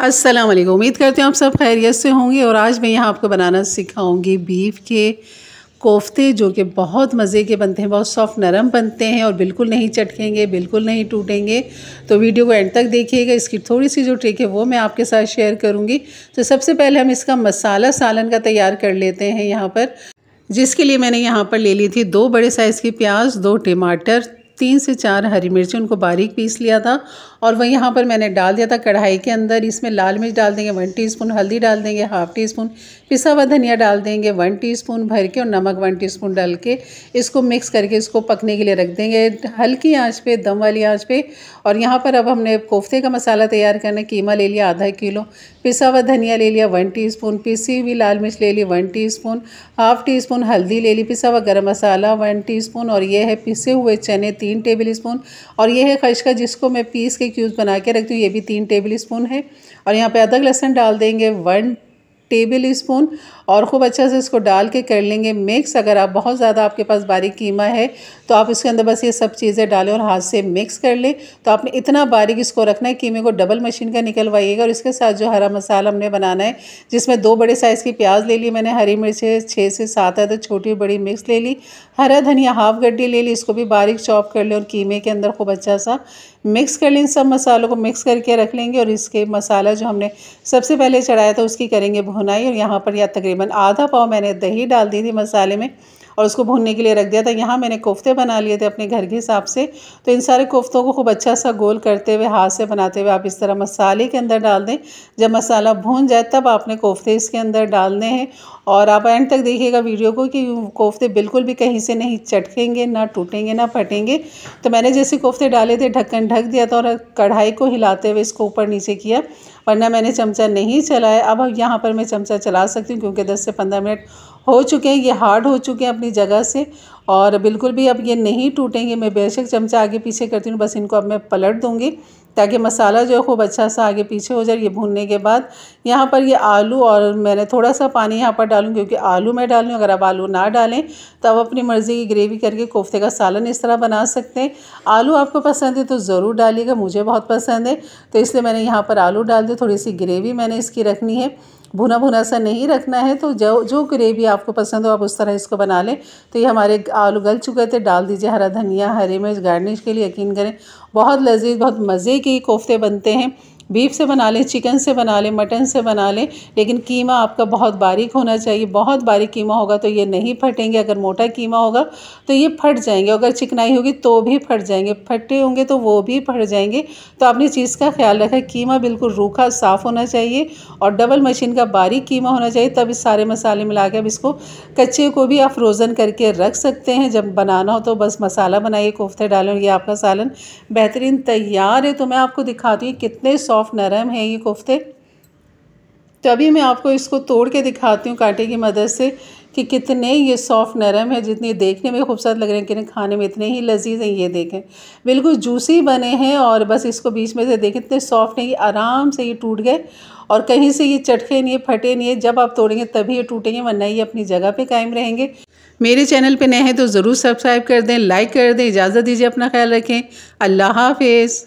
अस्सलाम वालेकुम। उम्मीद करते हैं आप सब खैरियत से होंगे। और आज मैं यहाँ आपको बनाना सिखाऊंगी बीफ के कोफ्ते, जो कि बहुत मज़े के बनते हैं, बहुत सॉफ्ट नरम बनते हैं और बिल्कुल नहीं चटकेंगे, बिल्कुल नहीं टूटेंगे। तो वीडियो को एंड तक देखिएगा। इसकी थोड़ी सी जो ट्रिक है वो मैं आपके साथ शेयर करूँगी। तो सबसे पहले हम इसका मसाला सालन का तैयार कर लेते हैं यहाँ पर, जिसके लिए मैंने यहाँ पर ले ली थी 2 बड़े साइज़ की प्याज, 2 टमाटर, 3 से 4 हरी मिर्ची, उनको बारीक पीस लिया था। और वह यहाँ पर मैंने डाल दिया था कढ़ाई के अंदर। इसमें लाल मिर्च डाल देंगे 1 टीस्पून, हल्दी डाल देंगे 1/2 टीस्पून, पिसा हुआ धनिया डाल देंगे 1 टीस्पून भर के, और नमक 1 टीस्पून डाल के इसको मिक्स करके इसको पकने के लिए रख देंगे हल्की आंच पे, दम वाली आंच पे। और यहाँ पर अब हमने कोफ्ते का मसाला तैयार करना। कीमा ले लिया आधा किलो, पिसा हुआ धनिया ले लिया 1 टीस्पून, पिसी हुई लाल मिर्च ले ली 1 टीस्पून, 1/2 टीस्पून हल्दी ले ली, पिसा हुआ गरम मसाला 1 टीस्पून, और ये है पिसे हुए चने 3 टेबल स्पून, और ये है खशखश जिसको मैं पीस के क्यूब्स बना के रखती हूँ, ये भी 3 टेबल स्पून है। और यहाँ पे अदरक लहसुन डाल देंगे 1 टेबल स्पून, और खूब अच्छा से इसको डाल के कर लेंगे मिक्स। अगर आप बहुत ज़्यादा आपके पास बारीक कीमा है तो आप इसके अंदर बस ये सब चीज़ें डालें और हाथ से मिक्स कर लें। तो आपने इतना बारीक इसको रखना है, कीमे को डबल मशीन का निकलवाइएगा। और इसके साथ जो हरा मसाला हमने बनाना है, जिसमें 2 बड़े साइज़ की प्याज ले ली मैंने, हरी मिर्चें 6 से 7 अदर छोटी बड़ी मिक्स ले ली, हरा धनिया 1/2 गड्डी ले ली, इसको भी बारीक चॉप कर लें और कीमे के अंदर खूब अच्छा सा मिक्स कर लें। इन सब मसालों को मिक्स करके रख लेंगे। और इसके मसाला जो हमने सबसे पहले चढ़ाया था उसकी करेंगे भुनाई। और यहाँ पर तकरीबन आधा पाव मैंने दही डाल दी थी मसाले में और उसको भूनने के लिए रख दिया था। यहाँ मैंने कोफ्ते बना लिए थे अपने घर के हिसाब से। तो इन सारे कोफ्तों को खूब अच्छा सा गोल करते हुए, हाथ से बनाते हुए आप इस तरह मसाले के अंदर डाल दें। जब मसाला भून जाए तब आपने कोफ्ते इसके अंदर डालने हैं। और आप एंड तक देखिएगा वीडियो को कि कोफ्ते बिल्कुल भी कहीं से नहीं चटकेंगे, ना टूटेंगे, ना फटेंगे। तो मैंने जैसे कोफ्ते डाले थे ढक्कन ढक दिया था और कढ़ाई को हिलाते हुए इसको ऊपर नीचे किया, वरना मैंने चमचा नहीं चलाया। अब यहाँ पर मैं चमचा चला सकती हूँ क्योंकि 10 से 15 मिनट हो चुके हैं, ये हार्ड हो चुके हैं अपनी जगह से और बिल्कुल भी अब ये नहीं टूटेंगे। मैं बेशक चमचा आगे पीछे करती हूँ, बस इनको अब मैं पलट दूँगी ताकि मसाला जो है खूब अच्छा सा आगे पीछे हो जाए। ये भूनने के बाद यहाँ पर ये आलू, और मैंने थोड़ा सा पानी यहाँ पर डालूँ क्योंकि आलू मैं डालूँ। अगर आप आलू ना डालें तो आप अपनी मर्ज़ी की ग्रेवी करके कोफ्ते का सालन इस तरह बना सकते हैं। आलू आपको पसंद है तो ज़रूर डालिएगा, मुझे बहुत पसंद है तो इसलिए मैंने यहाँ पर आलू डाल दिए। थोड़ी सी ग्रेवी मैंने इसकी रखनी है, भुना भुना सा नहीं रखना है। तो जो ग्रेवी आपको पसंद हो आप उस तरह इसको बना लें। तो ये हमारे आलू गल चुके थे, डाल दीजिए हरा धनिया, हरी मिर्च गार्निश के लिए। यकीन करें बहुत लजीज, बहुत मज़े के कोफ्ते बनते हैं। बीफ से बना लें, चिकन से बना लें, मटन से बना लें, लेकिन कीमा आपका बहुत बारीक होना चाहिए। बहुत बारीक कीमा होगा तो ये नहीं फटेंगे, अगर मोटा कीमा होगा तो ये फट जाएंगे, अगर चिकनाई होगी तो भी फट जाएंगे, फटे होंगे तो वो भी फट जाएंगे। तो आपने चीज़ का ख्याल रखें, कीमा बिल्कुल रूखा साफ़ होना चाहिए और डबल मशीन का बारीक कीमा होना चाहिए। तब इस सारे मसाले मिला के अब इसको कच्चे को भी आप फ्रोज़न करके रख सकते हैं। जब बनाना हो तो बस मसाला बनाइए, कोफ्ते डालें और ये आपका सालन बेहतरीन तैयार है। तो मैं आपको दिखाती हूँ कितने सॉफ्ट नरम है ये कोफ्ते। तो अभी मैं आपको इसको तोड़ के दिखाती हूँ कांटे की मदद से कि कितने ये सॉफ्ट नरम है। जितने देखने में खूबसूरत लग रहे हैं कि खाने में इतने ही लजीज हैं। ये देखें बिल्कुल जूसी बने हैं और बस इसको बीच में से देखें इतने सॉफ्ट हैं, ये आराम से ये टूट गए और कहीं से ये चटके नहीं है, फटे नहीं है। जब आप तोड़ेंगे तभी ये टूटेंगे, वरना ये अपनी जगह पे कायम रहेंगे। मेरे चैनल पे नए हैं तो ज़रूर सब्सक्राइब कर दें, लाइक कर दें। इजाज़त दीजिए, अपना ख्याल रखें। अल्लाह हाफिज़।